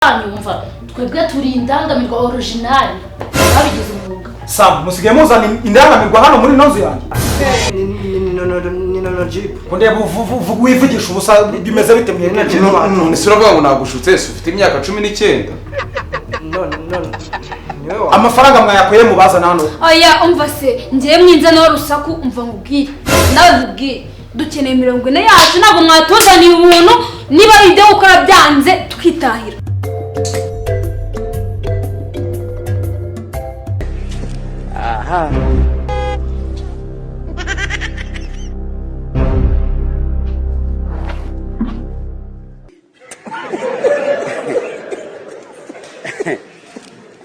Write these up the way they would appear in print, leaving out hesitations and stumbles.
Nyumva twebwe turi indangamirwa original babigize umwuga. Sam musigaye muzana indangamirwa hano muri nozu yanjye. Ni Nogibu. Konde vuga wivugisha ubusa bimeze bite mwebwe none siravuga ngo nagushutse ufite imyaka 19. Amafaranga mwayakoye mubazana hano. Oya umva se ngiye mwinza no rusaku umva nkubwire. Nawe nkubwire dukeneye 40 yacu ntabwo mwatuzaniye umuntu niba ibyo gukora byanze tukitahira. Aha.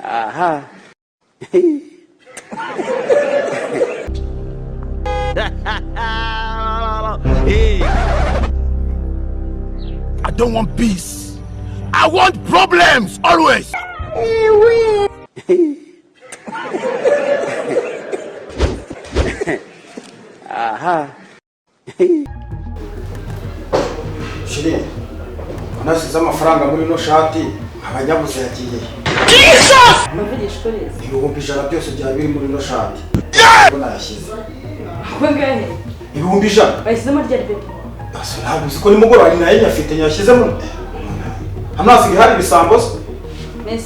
Aha. I don't want peace. I want problems always. Aha. Shiri. Nasize amafaranga muri no shati abanyabuze yagiye. Jesus! Muvugisha kuri izi. Ibihumbi ijana byose byari biri muri no shati. Ubona yashyize. Kwengane. Ibihumbi ijana. Bayisemo rya bebe. Asa ntabwo uzi ko nimugoroba ni nayo nyafite yashyizemo. Hanasiga hari ibisamboza.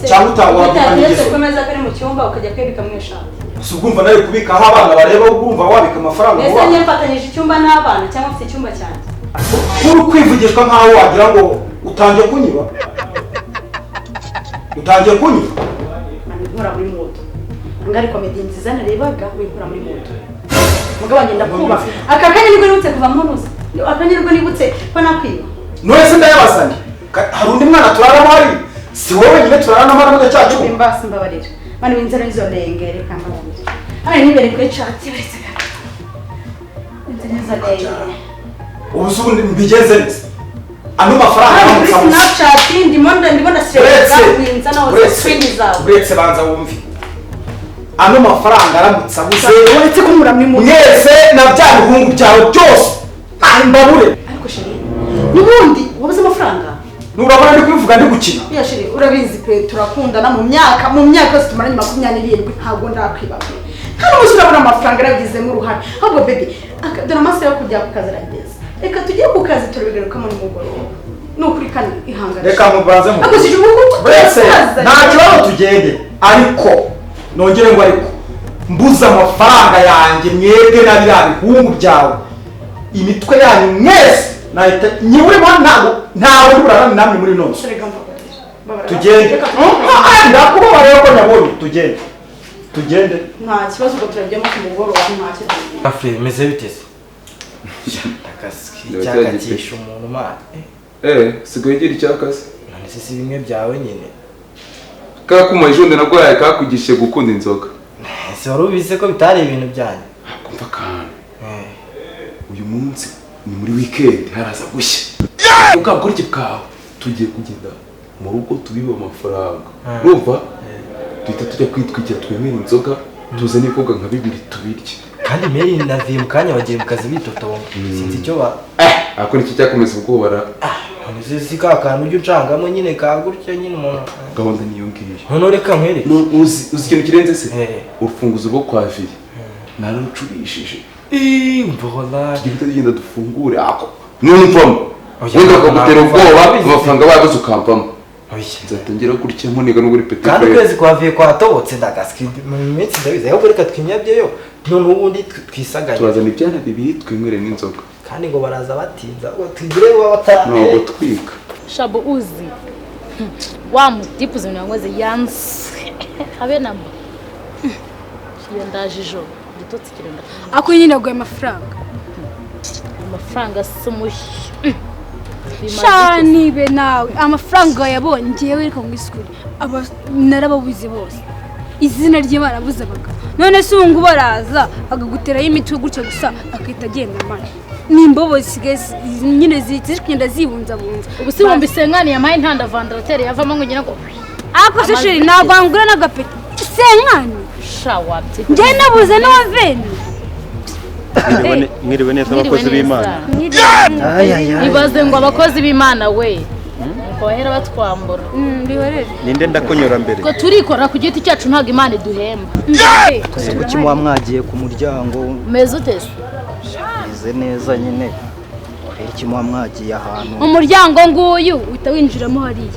Cyangwa utangwa kuganiriza komeza kare mu cyumba ukajya kwebika mu ishati. Sugumva nayo kubika aho abana bareba ugumva wabika amafaranga. Ese nyemfatanyije icyumba n'abana cyangwa ufite icyumba cyanjye. Kuri kwivugishwa nkaho wagira ngo utangiye kunyiba. Utangiye kunyiba. Nkora muri moto. Ngari comedy nziza narebaga winkora muri moto. Mugabo ngenda kuba. Aka kanya nibwo nibutse kuva mu ntuzi. Akanya nibwo nibutse ko nakwiba. None se ndayabasanye. Hari undi mwana turara muri. Si wowe nyine turarana amara cyacu. Imbasi mbabarira. Mani winzara nizo ndengere kambabarira. Ari nibere kuri chat wese. Inzara ndengere. Ubusubundi mbigeze neza. Ano mafaranga Snapchat ndimo stress winza naho screen zawe. Uretse banza wumve. Ano mafaranga aramutsa buze. Uretse kumura muri mu. Mwese na bya bihungu byawe byose. Mbabure. Ariko shiri. Nubundi wabuze amafaranga. Nurabona ndi kubivuga ndi gukina. Ya shiri urabizi pe turakundana mu myaka yose tumaranye 27 ntabwo ndakwibaga. Kandi umusura abona amafaranga yaragizemo uruhare. Ahubwo baby akadana amaso yo kujya ku kazi arageze. Reka tujye ku kazi turubigaruka mu mugoroba. Nukuri kandi ihangana. Reka mubanze mu. Agusije umugugu. Bese nta kibazo tugende. Ariko nongere ngo ariko mbuza amafaranga yanjye mwebwe na bya bihungu byawe. Imitwe yanyu mwese nahita nyibure ntawe urarana namwe muri nose. Tugende. Ndakuba bareba ko nabonye tugende. Tugende. Nta kibazo ko turajyamo ku mugoroba nta kibazo. Afi meze bitese. Takaski cyakatisha umuntu ma. Sigaye gira icyakase. None se bimwe byawe nyine. Kakuma ijonde nagwaye kakugishe gukunda inzoga. Ese warubize ko bitari ibintu byanyu. Kumva kana. Uyu munsi ni muri weekend haraza gushya. Ukabukora iki bwawe tugiye kugenda mu rugo tubiba amafaranga. Urumva? Duhita tujya kwitwikira twemera inzoga tuze n'ikoga nka 2 tubirye. Kandi Mary na Vim kanya bagiye mu kazi bitotonga. Sinzi icyo ba. Ako ni cyakomeza ubwobara. None se kakana ujye ucangamo nyine kagurutyo nyine umuntu. Gahunda niyo ngiye. None reka nkwere. Uzi ikintu kirenze se? Urufunguzo rwo kwa Viri. Narucurishije. Mbola. Tugenda dufungure ako. Numvamo. Wenda bakagutera ubwoba amafaranga baguze ukampamo. Nzatongera gutya mponiga no kuri petit. Kandi kwezi kwaviye kwatobotse ndagaski mu minsi ndabize ahubwo reka twinyabyeyo none ubundi twisagaye. Turazana ibyana bibiri twinywere n'inzoga. Kandi ngo baraza batinza ngo twigire baba no twika. Shabo uzi. Wa mutipu zinangoze yansi. Habe namba. Ndajijo gitotsi kirenda. Ako nyine gwe amafaranga. Amafaranga sumushi. Shani be nawe amafaranga yabonye ngiyewe reka ngwisukuri aba narababuze bose izina rye barabuze abaga none se ubungu baraza akagutera imitwe gutyo gusa akita agenda mane nimbobo sigaye nyine zikigenda zibunza ubu si bombi senkani yamaye ntanda vandarateri yavamo ngo nyina ngo ako se shiri nabangura n'agapeti senkani shawapti nge nabuze no veni mwiriwe neza abakozi b'Imana. Ibaze ngo abakozi b'Imana we papa bahera batwambura bihorere ninde ndakonyora mbere ngo turikora ku giti cyacu ntabwo Imana iduhemba kuki muba mwagiye ku muryango meze utese bize neza nyine iki muba mwagiye ahantu umuryango nguyu uhita winjiramo hariya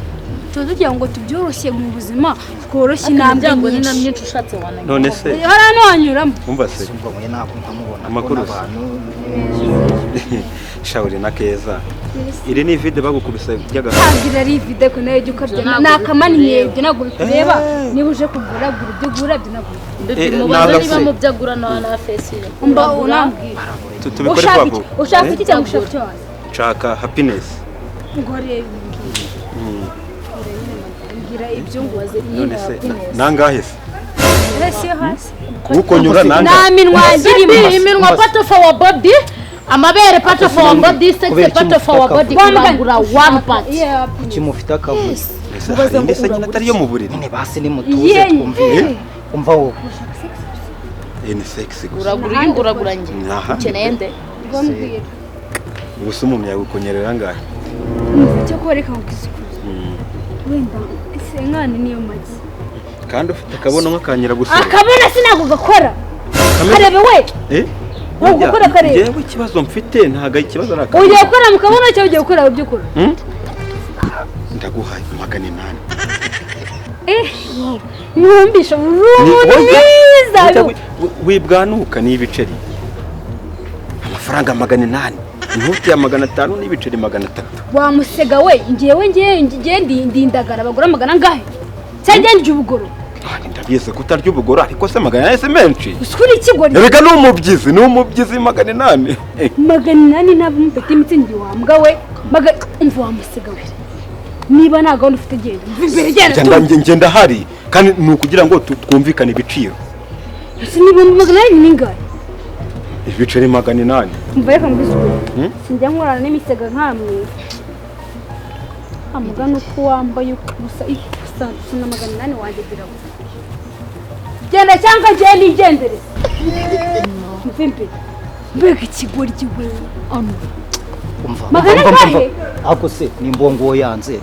tuba tugira ngo tubyoroshye mu buzima tworoshye intambwe nyinshi ushatse wanajya none se hari hano wanyuramo umva se ubwo mwe ntabwo nkamubona amakuru abantu shawuri na keza iri ni vide bagukubise by'agahato ntabwo irari vide ko nayo jya ukabyina nakamaniye ibyo ntabwo bikureba niba uje kugura gura ibyo ugura byo ntabwo mubaza niba mu byo agura na fesire umba unambwira tubikore kwa ushaka iki cyangwa ushaka icyo hasi nshaka happiness ngo reba ngira ibyo ngubaze none se nangahe se hasi hasi ukonyura nanga nta minwa zirimo iminwa part for our body amabere part for our body sex part for our body kugura one part kuki mufite akavuyo ndetse nyine atari yo mu buriri nyine basi ni mutuze twumvire umva wowe ni sexy gusa uragura njye ukeneye nde gusa umumya yagukonyerera ngahe cyo koreka ngizikuru wenda ese nkane niyo magi kandi ufite akabono nk'akanyira gusa akabona sinago gakora karebe we gukora karebe yewe ikibazo mfite ntaga ikibazo ari ugiye gukora mu kabona cyo ugiye gukora ibyo ukora ndaguhaye 800 mwumbisha mwiza wibwanuka n'ibiceri amafaranga 800 inkuti ya 500 n'ibiceri 300 wamusega we ngiye ndindagara bagura 100 ngahe cyagende ubugoro ndabize kutarya ubugoro ariko se 800 se menshi usukuri ikigori reka n'umubyizi 800 800 nabo mufite imitsingi wambwa we umva wamusega we niba nta gahunda ufite genda ngenda hari kandi ni ukugira ngo twumvikane ibiciro ese niba 800 ningahe ibiceri 800 mva reka mbisukure sinjya nkorana n'imisega nkamwe amugana uko wambaye gusa na 800 wanjye birago genda cyangwa ngiye nigendere mvimbe mbega ikigori giwe umva ako se nimbongo yanze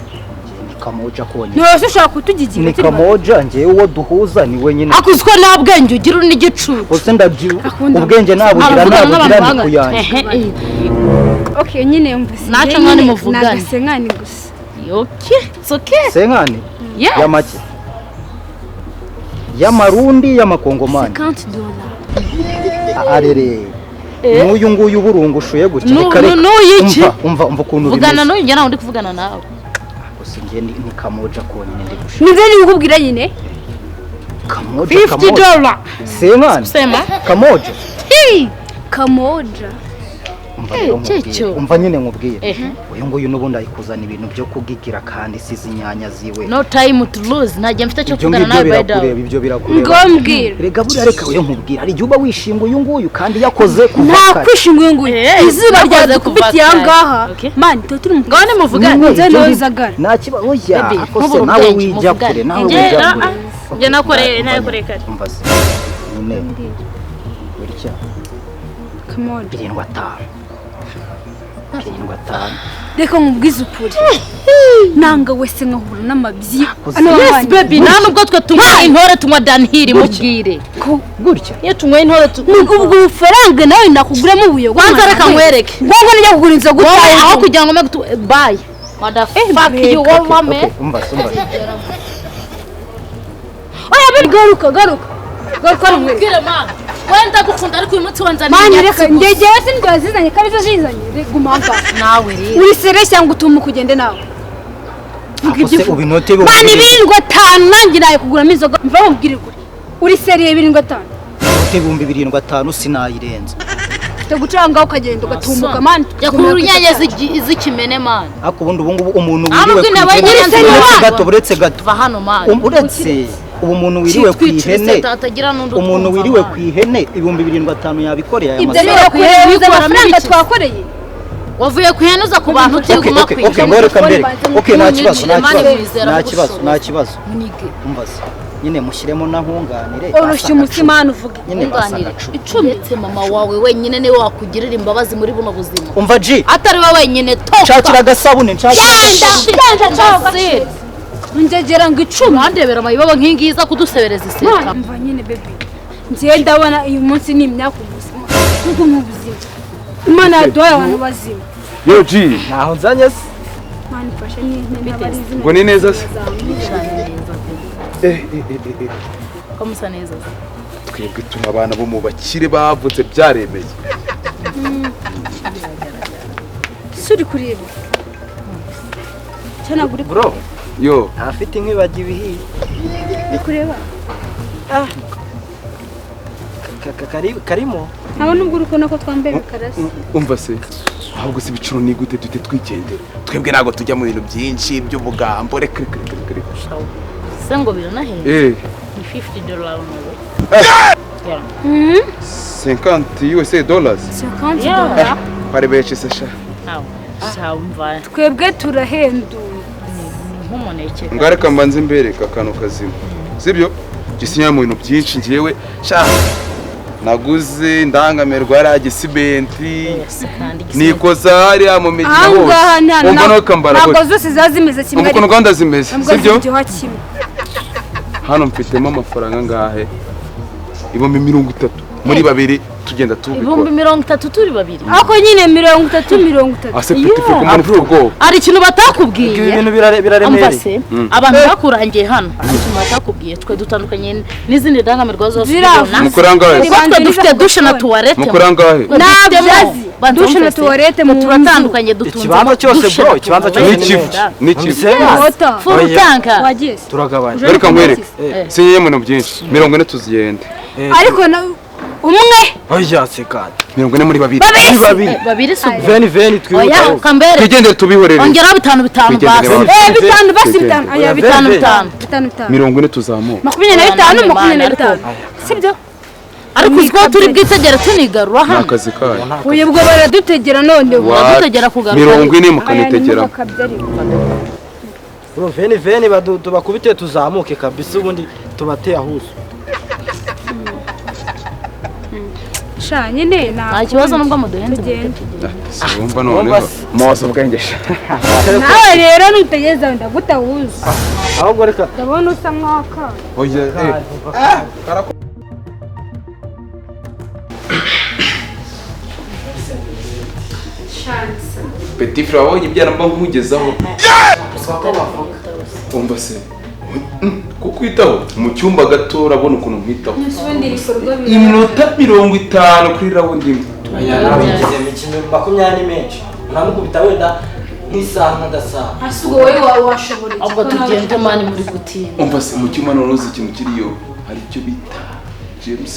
kamoja konye nose ushaka kutugigira ni kamoja ngiye uwo duhuza ni wenyine akuzwe nabwenge ugira n'igicucu ose ndabyi ubwenge nabugira ni kuyanje okay nyine mvise naca mwani muvugana nagasenkani gusa okay senkani yamaki yamarundi yamakongomani $50 arere n'uyu nguyu burungushuye gutya umva ukuntu vugana n'uyu njye nawe ndi kuvugana nawe gusa njye ni kamoja konyine ndi gushaka nivyo ni kukubwira nyine kamoja $50 senkani kamoja kamoja umva nyine nkubwire uyu nguyu n'ubundi ayikuzana ibintu byo kugigira kandi sizi inyanya ziwe no time to lose ntajya mfite cyo kugana nawe bayda ibyo birakureba ngombwira rega buri reka uyu nkubwira ari juba wishinga uyu nguyu kandi yakoze kuva nta kwishinga uyu nguyu izuba ryaze kubiti yangaha man turi mu ngone muvugana nze nozagara nta kiba oya akose nawe wijya kure nawe wijya kure njye nakoreye kare umva se nyine burya kamoja 5 reka nkubwize ukuri nanga wese nkahura n'amabyi yes baby nta nubwo twe tunywa intore tunywa danhiri mubwire gutya iyo tunywa intore ubwo bufaranga nawe nakuguramo ubuyo kwanza reka nkwereke ngwanza njya kugura inzoga utaye aho kugira ngo bye motherfuck you all mame umva oya garuka mubwire mama wenda gukunda ariko uyu munsi wanzanye mani reka ngejewe sindwa zizanye kandi zo zizanye gumanga nawe rero uri sere cyangwa utuma kugende nawe ubinote mani 7,500 nanjye naye kuguramo inzoga mva mubwire kure uri sere 7,500 7,500 sinayirenza gucanga ukagenda ugatumbuka mani yakuru nyanya zikimene mani ako bundi ubungubu umuntu wiriwe gato buretse gato va hano mani uretse ubu umuntu wiriwe ku ihene umuntu wiriwe ku ihene 7,500 yabikoreye aya masaha ibyo birakureba amafaranga twakoreye wavuye ku ihene uza ku bantu utiguma kwigana okay nta kibazo umva se nyine mushyiremo na nkunganire urushya umutima hano uvuga nyine nkunganire 10 ndetse mama wawe wenyine niwe wakugirira imbabazi muri buno buzima umva G atari we wenyine toka nshakira agasabune njegera ngo 10 urandebera amayibaba nk'ingiza kudusebereza iseta mva nyine baby njye ndabona uyu munsi ni imyaka ubuzima kuko mu buzima Imana yaduhaye abantu bazima yo G naho nzanye se Imana ifashe n'abarizi ngo ni neza se ko musa neza twebwe turi abana bo mu bakire bavutse byaremeye suri kureba cyana guri bro yo afite inkwibagiwe ibihiye ni kureba karimo aba nubwo uruko nako twambaye bikarasi umva se ahubwo si ibiciro ni gute dute twigendera twebwe ntago tujya mu bintu byinshi by'ubugambo reka se ngo biranahenze ni $50 $50 $50 pare beche se sha cyamva twebwe turahenduye nk'umuneke ngareka mbanze mbereka akantu kazima sibyo gisinya mu bintu byinshi ngiyewe sha naguze ndangamirwa yari gisimenti nikoza hariya mu migi hose umva no kambara ntabwo zose zazimeze kimwe umva Rwanda zimeze sibyo kimwe hano mfitemo amafaranga ngahe ibombi 30 muri babiri tugenda tubikora ibombi 30 turi babiri ako nyine 30 ase petit peu comment faut ari ikintu batakubwiye ibintu biraremereye abantu bakurangiye hano ari ikintu batakubwiye twe dutandukanye n'izindi dangamirwa zose mukorangahe twe dufite dushe na tuwarete mukorangahe nabyazi dushe na tuwarete mu turatandukanye dutunze ikibanza cyose bro ikibanza cyose n'ikivu furutanka wageze turagabanya reka nkwereke sinye mu byinshi 40 tuzigende ariko umwe oya sekane 40 muri babiri babiri sugu veni oya kambere tugende tubihorere ongera 5 basi 5 basi 5 aya 5 40 tuzamuka 25 sibyo ariko uziko turi bwitegera tunigarura hano akazi kayo uye bwo baradutegera none baradutegera kugaruka 40 mukanitegera bro veni tubakubite tuzamuke kabisa ubundi tubateye ahuzo sha nyine nta kibazo nubwo muduhenze simba none mozo bwengesha nawe rero nutegeza ndagutahuza ahubwo reka ndabona usa mwaka oya petit frère wabonye ibyana mba nkugezaho umva se kukwitaho mu cyumba gato urabona ukuntu nkwitaho iminota 50 kuri rawundi imikino 20 menshi ntamukubita wenda nk'isaha n'agasaha asugo wowe washobora ahubwo tugende mani muri gutini umva se mu cyumba none uzi ikintu kiriyo hari icyo bita James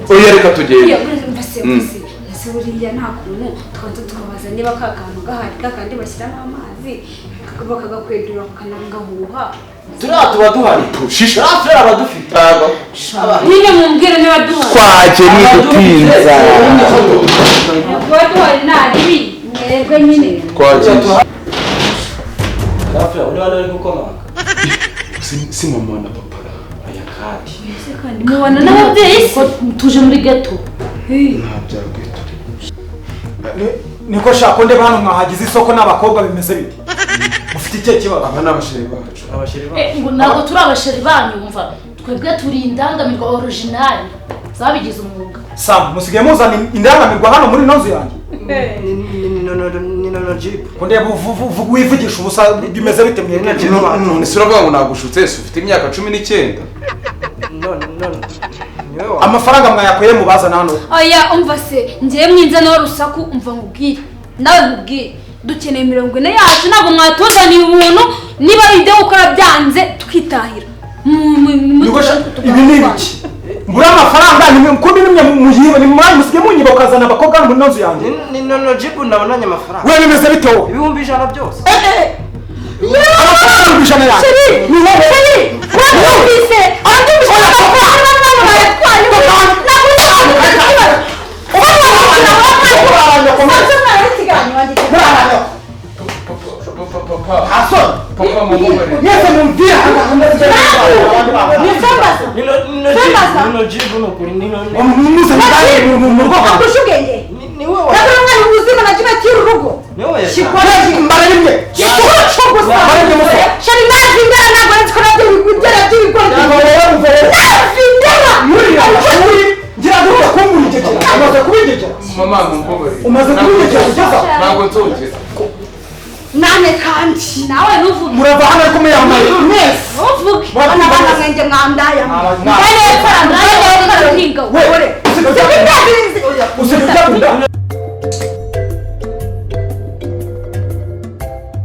oya reka tugende buriya nta kuntu twanze tukabaza niba ka kantu gahari kakandi bashyiramo amazi bakagakwedura bakanagahuha tuba duhari shisha turafera abadufite nyine mumbwire niba duhari kwaje nigutinza kuba duhari nari mwebwe nyine kwaje turafera uri wari uri gukomanga si mama na papa aya kandi mubona n'ababyeyi tuje muri ghetto ntabya ghetto niko shako ndeba hano mwahagize isoko n'abakobwa bimeze bite ufite icyo kibazo aba n'abasheri bacu ngo ntabwo turi abasheri banyu umva twebwe turi indangamirwa original zabigize umwuga Sam musigaye muzana indangamirwa hano muri nozu yanjye ni Nogibu ndeba uvuga wivugisha ubusa bimeze bite mwebwe none se uravuga ngo nagushutse ufite imyaka 19 amafaranga mwayakuye mubazana hano oya umva se ngiye mwinzana w'urusaku umva nkubwire nawe nkubwire dukeneye 40 yacu ntabwo mwatuzaniye ubuntu niba ibyo gukora byanze twitahira ibi ni ibiki mbura amafaranga kundi nimwe muyiba ni mwanyu musige munyiba ukazana abakobwa muri nozu yanjye ni Nogibu nabonanye amafaranga wewe bimeze bite wowe ibihumbi 100 byose amafaranga 100 yanjye ni wowe wumvise Mwese mumvira Nogibu no kuri nino umusa ndani mu rugo akushugenge ni wewe ndabona ubuzima na kimwe kiri urugo shikora mbara rimwe shikora chogusa shari nazi ndara ntabwo nzikora by'ibigera by'ibigori ngira ngo kumurigekera amaze kubigekera mama mumbobere umaze kubigekera ugeza ntabwo nzongera nane kandi nawe nuvuge murava hano ariko muyambaye mwese uvuge bana bana mwenge mwandaya ndaya ndaya ndaya hinga we usibye